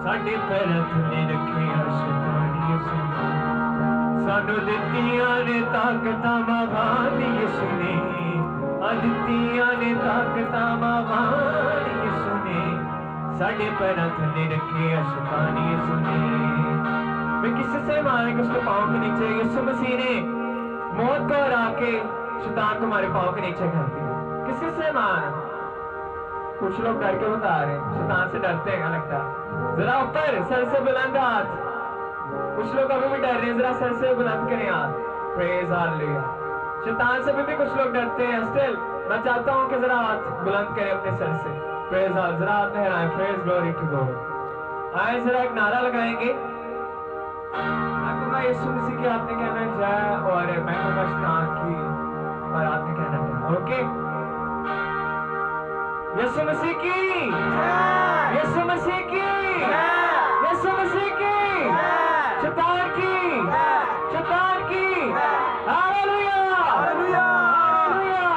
साडे पैरां थल्ले रखे शैतान यसू सानू दित्तियां ने ताकतां महान यसू ने दित्तियां ने ताकतां महान यसू ने साडे पैरां थल्ले रखे शैतान यसू ने। मैं किसी से मारे कि उसके पाँव के नीचे यीशु मसीह ने मौत को हरा के शैतान को हमारे पाँव के नीचे कर दिया। किसी से मार? कुछ लोग डर के बता रहे हैं, शैतान से डरते हैं, लगता है। जरा ऊपर सर से बुलंद हाथ। कुछ लोग अभी भी डर रहे हैं, जरा सर से बुलंद करें हाथ। Praise hallelujah. शैतान से भी कुछ लोग डरते हैं। स्टिल मैं चाहता हूँ कि जरा हाथ बुलंद करें अपने सर से। प्रेज हाल जरा हाथ लहराएं। Praise glory to God. आए जरा एक नारा लगाएंगे। मैं कहूँगा यीशु मसीह की आपने कहना जय और मैं कहूँगा शैतान की और आपने कहना जय। ओके, यीशु मसीह की, यीशु मसीह की, यीशु मसीह की, शैतान की, शैतान की। Hallelujah, hallelujah, hallelujah.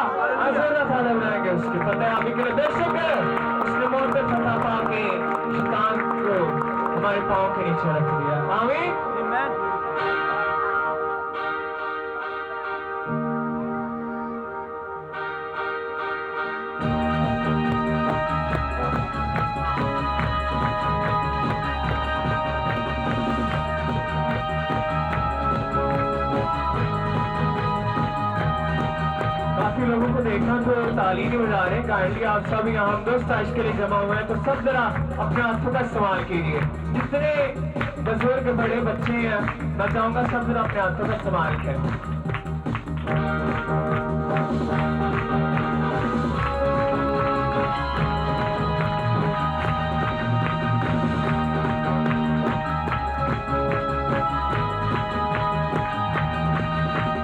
अज़र सादा बनाएंगे उसके पता है अभी के लिए बेशक उसने मौत पे फतह पाके शैतान को हमारे पाँव के नीचे रख दिया। आमीन। काफी लोगों को देखा तो ताली नहीं बजा रहे। काइंडली आप सब यहाँ हम दोस्त आज के लिए जमा हुए हैं तो सब जरा अपने हाथों का इस्तेमाल कीजिए। जितने बुजुर्ग बड़े बच्चे हैं मैं चाहूंगा सब जरा अपने हाथों का इस्तेमाल करें।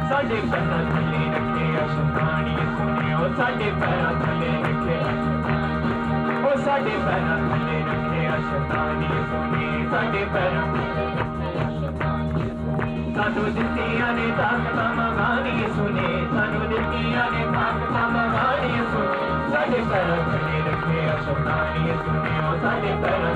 साडे पैरां थल्ले रखे शैतान यसू ने ओ साडे पैरां थल्ले रखे ओ साडे पैरां थल्ले रखे शैतान यसू ने साडे पैरां सानू दित्तियां ने ताकतां महान यसू ने सानू दित्तियां ने ताकतां महान यसू साडे पैरां थल्ले रखे शैतान यसू ने ओ साडे पैरां